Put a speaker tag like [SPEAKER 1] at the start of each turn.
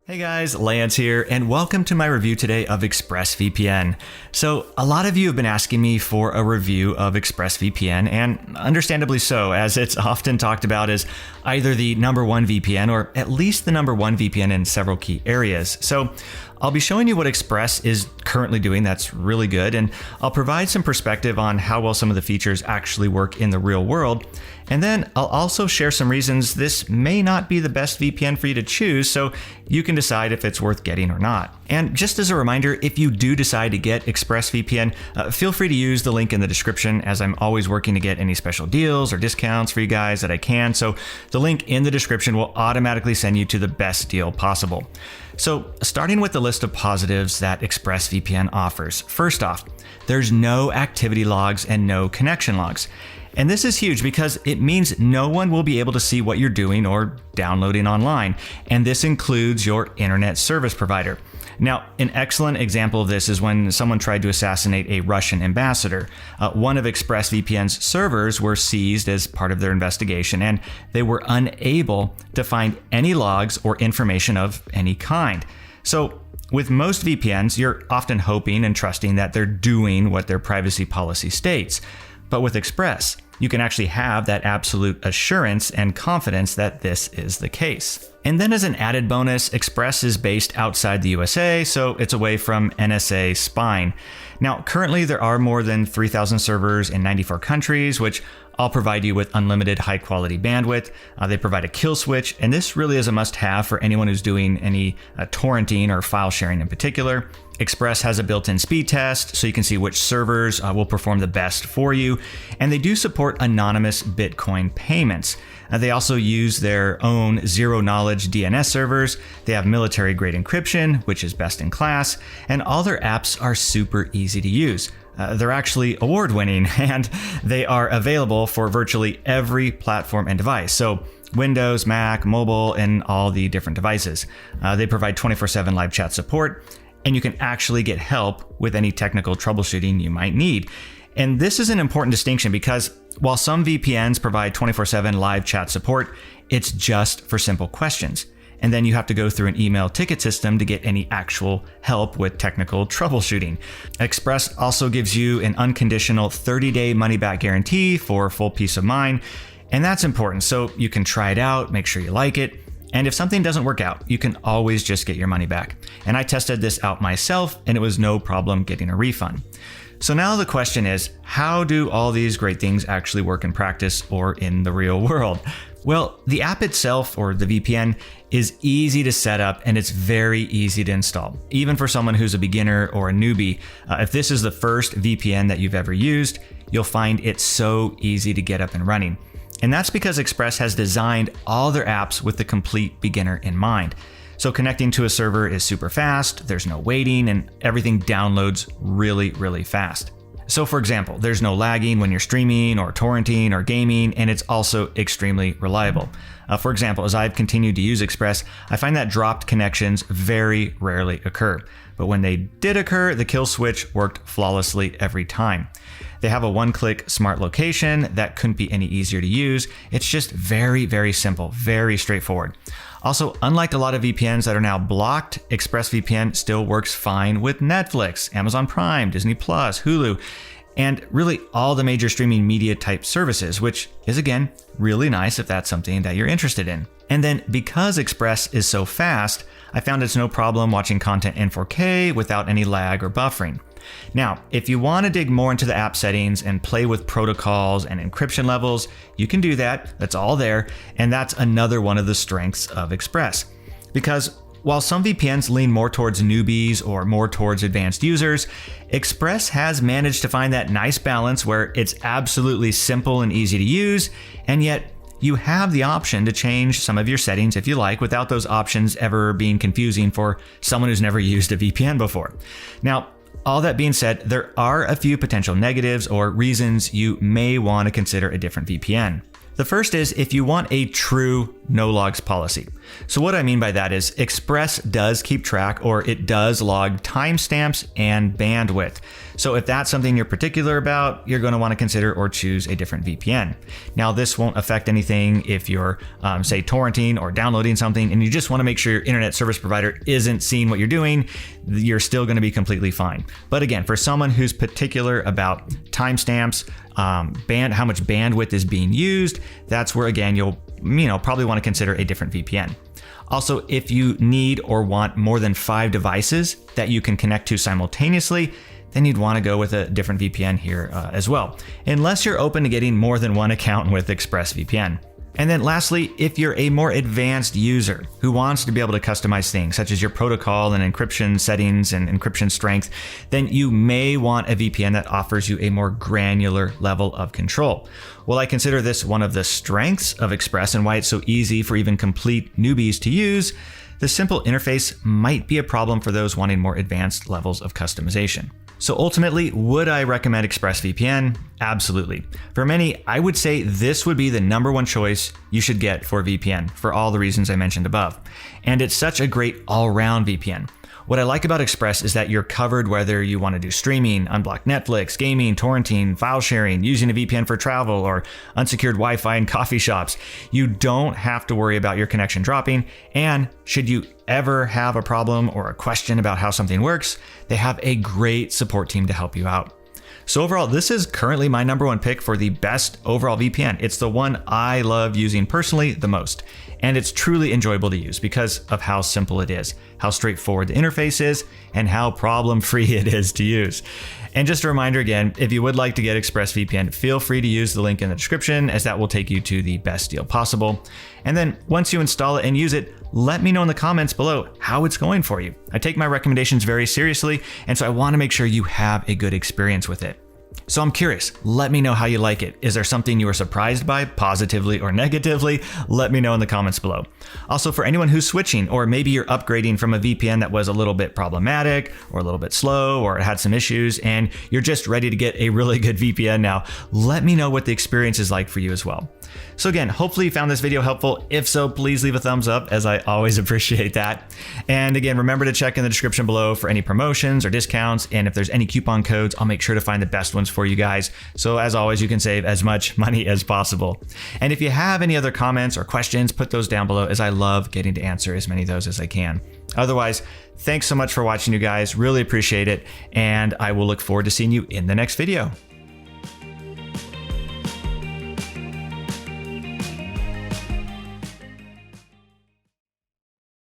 [SPEAKER 1] Hey guys, Lance here, and welcome to my review today of Expressvpn. So, a lot of you have been asking me for a review of Expressvpn, and understandably so, as it's often talked about as either the #1 VPN or at least the #1 VPN in several key areas. So, I'll be showing you what Express is currently doing that's really good, and I'll provide some perspective on how well some of the features actually work in the real world. And then I'll also share some reasons this may not be the best VPN for you to choose, so you can decide if it's worth getting or not. And just as a reminder, if you do decide to get Expressvpn, feel free to use the link in the description, as I'm always working to get any special deals or discounts for you guys that I can. So the link in the description will automatically send you to the best deal possible. So starting with the list of positives that Expressvpn offers. First off, there's no activity logs and no connection logs. And this is huge because it means no one will be able to see what you're doing or downloading online. And this includes your internet service provider. Now, an excellent example of this is when someone tried to assassinate a Russian ambassador. One of Expressvpn's servers were seized as part of their investigation, and they were unable to find any logs or information of any kind. So, with most VPNs, you're often hoping and trusting that they're doing what their privacy policy states. But with Express, you can actually have that absolute assurance and confidence that this is the case. And then as an added bonus, Express is based outside the USA, so it's away from NSA spying. Now, currently there are more than 3,000 servers in 94 countries, which I'll provide you with unlimited high quality bandwidth. They provide a kill switch, and this really is a must have for anyone who's doing any torrenting or file sharing in particular. Express has a built-in speed test, so you can see which servers will perform the best for you. And they do support anonymous Bitcoin payments. They also use their own zero-knowledge DNS servers. They have military-grade encryption, which is best in class. And all their apps are super easy to use. They're actually award-winning, and they are available for virtually every platform and device. So Windows, Mac, mobile, and all the different devices. They provide 24/7 live chat support, and you can actually get help with any technical troubleshooting you might need. And this is an important distinction because while some VPNs provide 24/7 live chat support, it's just for simple questions. And then you have to go through an email ticket system to get any actual help with technical troubleshooting. Express also gives you an unconditional 30-day money-back guarantee for full peace of mind. And that's important, so you can try it out, make sure you like it. And if something doesn't work out, you can always just get your money back. And I tested this out myself, and it was no problem getting a refund. So now the question is, how do all these great things actually work in practice or in the real world? Well, the app itself, or the VPN, is easy to set up, and it's very easy to install, even for someone who's a beginner or a newbie. If this is the first VPN that you've ever used, you'll find it so easy to get up and running. And that's because Express has designed all their apps with the complete beginner in mind. So connecting to a server is super fast, there's no waiting, and everything downloads really, really fast. So for example, there's no lagging when you're streaming or torrenting or gaming, and it's also extremely reliable. For example, as I've continued to use Express, I find that dropped connections very rarely occur. But when they did occur, the kill switch worked flawlessly every time. They have a one-click smart location that couldn't be any easier to use. It's just very, very simple, very straightforward. Also, unlike a lot of VPNs that are now blocked, Expressvpn still works fine with Netflix, Amazon Prime, Disney+, Hulu, and really all the major streaming media type services, which is again, really nice if that's something that you're interested in. And then because Express is so fast, I found it's no problem watching content in 4K without any lag or buffering. Now, if you want to dig more into the app settings and play with protocols and encryption levels, you can do that. That's all there. And that's another one of the strengths of Express. Because while some VPNs lean more towards newbies or more towards advanced users, Express has managed to find that nice balance where it's absolutely simple and easy to use, and yet you have the option to change some of your settings if you like, without those options ever being confusing for someone who's never used a VPN before. Now, all that being said, there are a few potential negatives or reasons you may want to consider a different VPN. The first is if you want a true no logs policy. So what I mean by that is Express does keep track, or it does log timestamps and bandwidth. So if that's something you're particular about, you're going to want to consider or choose a different VPN. Now, this won't affect anything if you're, say, torrenting or downloading something and you just want to make sure your internet service provider isn't seeing what you're doing. You're still going to be completely fine. But again, for someone who's particular about timestamps, how much bandwidth is being used, that's where, again, you'll probably want to consider a different VPN. Also, if you need or want more than 5 devices that you can connect to simultaneously, then you'd want to go with a different VPN here as well, unless you're open to getting more than one account with Expressvpn. And then lastly, if you're a more advanced user who wants to be able to customize things such as your protocol and encryption settings and encryption strength, then you may want a VPN that offers you a more granular level of control. While I consider this one of the strengths of Express and why it's so easy for even complete newbies to use, the simple interface might be a problem for those wanting more advanced levels of customization. So ultimately, would I recommend Expressvpn? Absolutely. For many, I would say this would be the #1 choice you should get for VPN for all the reasons I mentioned above. And it's such a great all-round VPN. What I like about Express is that you're covered whether you want to do streaming, unblock Netflix, gaming, torrenting, file sharing, using a VPN for travel, or unsecured Wi-Fi in coffee shops. You don't have to worry about your connection dropping, and should you ever have a problem or a question about how something works, they have a great support team to help you out. So overall, this is currently my #1 pick for the best overall VPN. It's the one I love using personally the most. And it's truly enjoyable to use because of how simple it is, how straightforward the interface is, and how problem-free it is to use. And just a reminder again, if you would like to get Expressvpn, feel free to use the link in the description, as that will take you to the best deal possible. And then once you install it and use it, let me know in the comments below how it's going for you. I take my recommendations very seriously, and so I want to make sure you have a good experience with it. So I'm curious, let me know how you like it. Is there something you were surprised by, positively or negatively? Let me know in the comments below. Also, for anyone who's switching, or maybe you're upgrading from a VPN that was a little bit problematic or a little bit slow or it had some issues and you're just ready to get a really good VPN now, let me know what the experience is like for you as well. So again, hopefully you found this video helpful. If so, please leave a thumbs up, as I always appreciate that. And again, remember to check in the description below for any promotions or discounts. And if there's any coupon codes, I'll make sure to find the best ones for you guys. So as always, you can save as much money as possible. And if you have any other comments or questions, put those down below, as I love getting to answer as many of those as I can. Otherwise, thanks so much for watching, you guys. Really appreciate it. And I will look forward to seeing you in the next video.